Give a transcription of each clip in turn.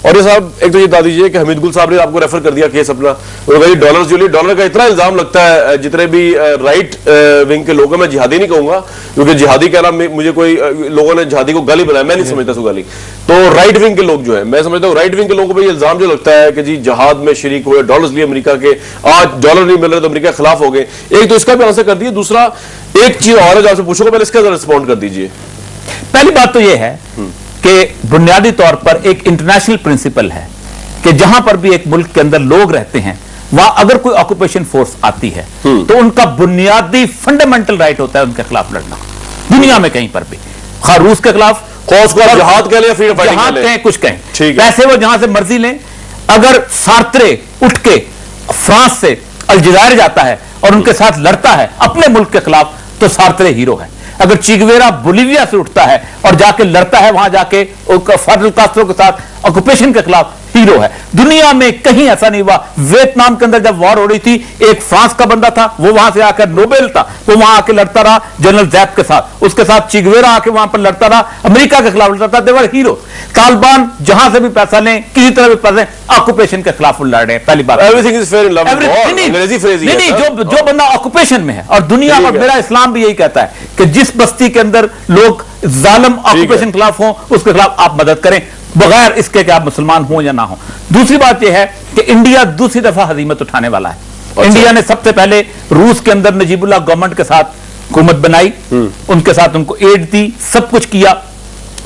और ये साहब एक तो ये बता दीजिए कि हमीद गुल साहब ने आपको रेफर कर दिया केस अपना, डॉलर जो लिए डॉलर का इतना इल्जाम लगता है जितने भी राइट विंग के लोग हैं, मैं जिहादी नहीं कहूंगा क्योंकि जिहादी कहना मुझे कोई लोगों ने जिहादी को गाली बनाया, मैं नहीं समझता सो गाली, तो राइट विंग के लोग जो है, मैं समझता हूँ राइट विंग के लोगों को इल्जाम जो लगता है कि जी जहाद में शरीक हुए, डॉलर लिए अमेरिका के, आज डॉलर नहीं मिल रहे तो अमेरिका के खिलाफ हो गए। एक तो इसका भी आंसर कर दिए, दूसरा एक चीज और है जो आपसे पूछूंगा, पहले इसका रिस्पॉन्ड कर दीजिए। पहली बात तो यह है कि बुनियादी तौर पर एक इंटरनेशनल प्रिंसिपल है कि जहां पर भी एक मुल्क के अंदर लोग रहते हैं वहां अगर कोई ऑक्यूपेशन फोर्स आती है तो उनका बुनियादी फंडामेंटल राइट होता है उनके खिलाफ लड़ना, दुनिया में कहीं पर भी, खास रूस के खिलाफ, जहाद कह लें, जहां कहें कुछ कहें, पैसे वो जहां से मर्जी लें। अगर सार्त्रे उठ के फ्रांस से अल्जायर जाता है और उनके साथ लड़ता है अपने मुल्क के खिलाफ तो सार्त्रे हीरो है। अगर चिगवेरा बोलीविया से उठता है और जाके लड़ता है वहां जाके फाइडल कास्ट्रो के साथ ऑक्यूपेशन के खिलाफ, हीरो है। दुनिया में कहीं ऐसा नहीं हुआ। वियतनाम के अंदर जब वॉर हो रही थी, एक फ्रांस का बंदा था, वो वहां से आकर नोबेल था, वो वहां आके लड़ता रहा जनरल जैप के साथ, उसके साथ चिगवेरा आके वहां पर लड़ता रहा, अमेरिका के खिलाफ लड़ता था, देवर हीरो। तालिबान जहां से भी पैसा लें, किसी तरह भी पैसे, ऑक्यूपेशन के खिलाफ लड़ रहे हैं। पहली बात, everything is fair in love, अंग्रेजी फ्रेज है। नहीं, जो बंदा ऑक्यूपेशन में है, और दुनिया में मेरा इस्लाम भी यही कहता है कि जिस बस्ती के अंदर लोग जालिम ऑक्यूपेशन खिलाफ हों उसके खिलाफ आप मदद करें, बगैर इसके कि आप मुसलमान हो या ना हो। दूसरी बात यह है कि इंडिया दूसरी दफा हजीमत उठाने वाला है। अच्छा। इंडिया ने सबसे पहले रूस के अंदर नजीबुल्लाह गवर्नमेंट के साथ हुकूमत बनाई, उनके साथ उनको एड दी, सब कुछ किया,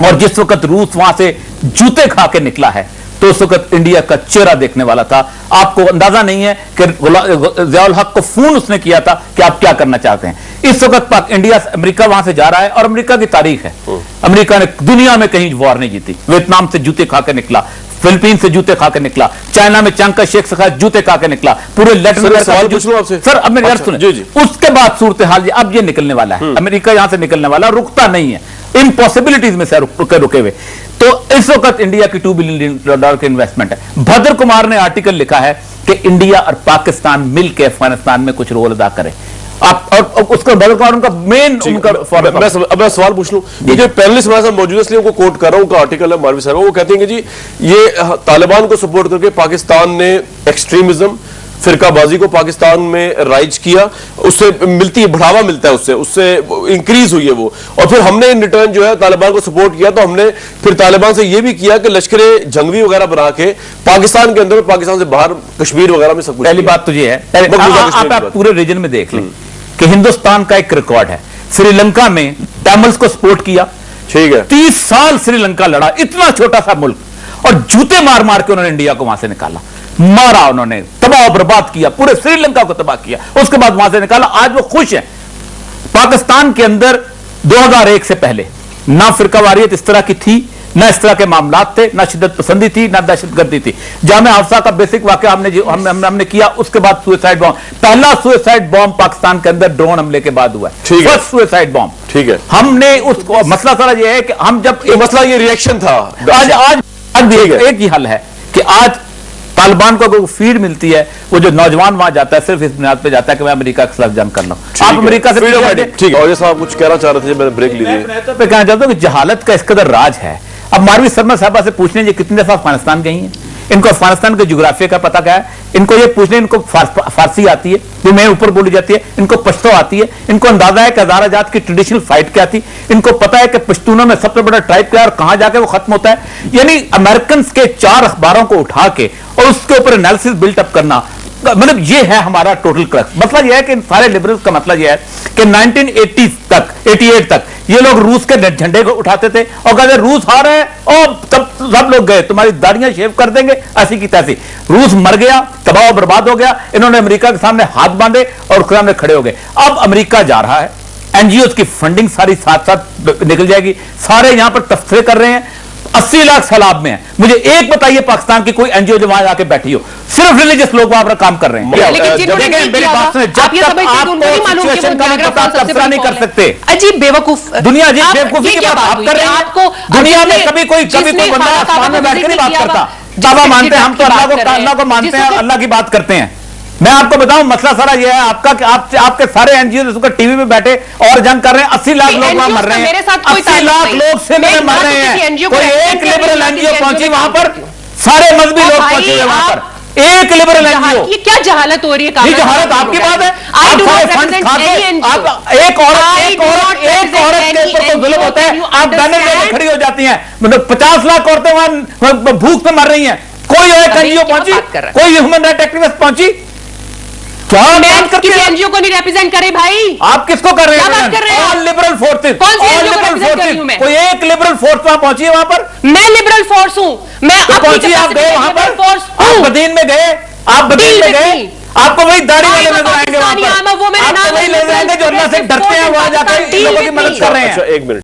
और जिस वक्त रूस वहां से जूते खा के निकला है तो उस वक्त इंडिया का चेहरा देखने वाला था। आपको अंदाजा नहीं है कि ज़ियाउल हक को फोन उसने किया था कि आप क्या करना चाहते हैं। इस वक्त पाक इंडिया अमेरिका वहां से जा रहा है, और अमेरिका की तारीख है, अमेरिका ने दुनिया में कहीं वॉर नहीं जीती। वियतनाम से जूते खा के निकला, फिलीपीन से जूते खा के निकला, चाइना में चांग का शेख से जूते खा के निकला, पूरे लैटिन अमेरिका। सर अब मेरी अर्थ सुने, उसके बाद सूरत हाल अब ये निकलने वाला है, अमेरिका यहां से निकलने वाला, रुकता नहीं है, इम्पॉसिबिलिटीज में से रुके हुए। तो इस वक्त इंडिया की $2 बिलियन की इन्वेस्टमेंट है। भद्र कुमार ने आर्टिकल लिखा है कि इंडिया और पाकिस्तान मिलकर अफगानिस्तान में कुछ रोल अदा करें। आप और उसका भद्र कुमार उनका मेन मैं सवाल पूछ लूं, जो पैनलिस्ट हमारे साथ मौजूद है इसलिए उनको कोट कर रहा हूं, उनका आर्टिकल है मारवी साहब, वो कहते हैं कि जी ये तालिबान को सपोर्ट करके पाकिस्तान ने एक्सट्रीमिज्म, फिरकाबाजी को पाकिस्तान में राइज किया, उससे बढ़ावा मिलता है, उससे इंक्रीज हुई है वो, और फिर हमने इन रिटर्न जो है तालिबान को सपोर्ट किया, तो हमने फिर तालिबान से ये भी किया कि लश्करे जंगवी वगैरह बना के पाकिस्तान के अंदर, पाकिस्तान से बाहर कश्मीर वगैरह में सब कुछ। पहली बात तो ये है, आप पूरे रीजन में देख लें कि हिंदुस्तान का एक रिकॉर्ड है, श्रीलंका में तमिल्स को सपोर्ट किया, ठीक है, 30 साल श्रीलंका लड़ा, इतना छोटा सा मुल्क, और जूते मार मार के उन्होंने इंडिया को वहां से निकाला, मारा, उन्होंने तबाह बर्बाद किया, पूरे श्रीलंका को तबाह किया, उसके बाद वहां से निकाला। आज वो खुश है। पाकिस्तान के अंदर 2001 से पहले ना फिरकावारियत इस तरह की थी, ना इस तरह के मामलात थे, ना शिद्दत पसंदी थी, ना दहशतगर्दी थी। जामिया हफ्सा का बेसिक वाकया हमने किया, उसके बाद सुसाइड बॉम्ब, पहला सुसाइड बॉम्ब पाकिस्तान के अंदर ड्रोन हमले के बाद हुआ है, फर्स्ट सुसाइड बॉम्ब। ठीक है, हमने उसको, मसला सारा यह है कि हम जब मसला ये रिएक्शन था, आज भी एक ही हल है कि आज तालिबान को अगर फीड मिलती है, वो जो नौजवान वहां जाता है सिर्फ इस बुनियाद पे जाता है कि मैं अमेरिका के खिलाफ जंग कर लूं। आप अमेरिका से ठीक है, और ये साहब कुछ कहना चाह रहे थे, मैंने ब्रेक ली थी। मैं तो कहना चाहता हूं कि जहालत का इस कदर राज है। अब मारवी शर्मा साहबा से पूछने ये कितनी दफा अफगानिस्तान गई हैं, इनको अफगानिस्तान के जोग्राफिया का पता क्या है, इनको ये पूछने, इनको फारसी आती है जो मैं ऊपर बोली जाती है, इनको पश्तो आती है, इनको अंदाजा है कि हज़ाराजात की ट्रेडिशनल फाइट क्या थी, इनको पता है कि पश्तूनों में सबसे बड़ा ट्राइब क्या है और कहां जाके वो खत्म होता है। यानी अमेरिकन के 4 अखबारों को उठा के और उसके ऊपर एनालिसिस बिल्टअप करना, मतलब ये है हमारा टोटल क्रक्स। मतलब यह है कि इन सारे लिबरल्स का मतलब यह है कि 1980 तक 88 तक ये लोग रूस के झंडे को उठाते थे और कहते रूस हार है और तब सब लोग गए, तुम्हारी दाढ़ियां शेव कर देंगे, ऐसी की तैसी। रूस मर गया, तबाह बर्बाद हो गया, इन्होंने अमेरिका के सामने हाथ बांधे और उसके सामने खड़े हो गए। अब अमेरिका जा रहा है, एनजीओ की फंडिंग सारी साथ साथ निकल जाएगी, सारे यहां पर तस्करे कर रहे हैं, 80 लाख सैलाब में है। मुझे एक बताइए पाकिस्तान की कोई एनजीओ जो वहां जाके बैठी हो, सिर्फ रिलीजियस लोग वहां पर काम कर रहे हैं। मेरी बात सुने, जब तक आप सिचुएशन का नहीं पता तबसरा नहीं कर सकते। अजीब बेवकूफ दुनिया, अजीब बेवकूफी की बात कर रहे हैं आपको। दुनिया में कभी कोई बंदा आसमान में बैठ के नहीं बात करता। दावा मानते हैं हम तो अल्लाह को मानते हैं, अल्लाह की बात करते हैं। मैं आपको बताऊं मसला सारा यह है आपका कि आपके सारे एनजीओ टीवी में बैठे और जंग कर रहे हैं, 80 लाख लोग वहां मर रहे हैं, 80 लाख लोग से मर रहे हैं। कोई एक लिबरल एनजीओ पहुंची वहां पर, सारे मजहबी लोग भाई, पहुंचे हुए वहां आप- पर, एक लिबरल एनजीओ। ये क्या जहालत हो रही है? नहीं, जहालत आपकी बात है। आई आप डू सारे नॉट फंड्स रिप्रेजेंट खाते एनी हैं। एनजीओ। आप एक औरत के ऊपर तो जुल्म होता है, आप बैनर लेकर खड़ी हो जाती हैं, मतलब 50 लाख औरतें वहां भूख में मर रही हैं, कोई एक अभी एनजीओ क्या पहुंची, बात कर रहा है? कोई ह्यूमन राइट एक्टिविस्ट पहुंची? क्या बात करते किसी हैं? एनजीओ को नहीं रिप्रेजेंट करे भाई। आप किसको कर रहे हैं? क्या बात कर रहे हैं? All liberal forces. कौन सी ऑल NGO को लिबरल represent कर रही हूं फोर्सेस, मैं? कोई एक लिबरल फोर्स वहां पहुंची है वहां पर? मैं लिबरल फोर्स हूं, मैं तो अपनी पहुंची, आप capacity गए में वहां पर? liberal force आप हूं। बदीन में गए? आप बदीन Deal में with गए? me. आपको वही दाढ़ी वाले I'm a नजर आएंगे वहां Pakistani, I'm a पर, woman and आपको I'm a वही नजर आएंगे जो अल्लाह से liberal डरते हैं, वहां जाकर Pakistan. इन लोगों की Deal with मदद me. कर रहे हैं। अच्छा, एक मिनट।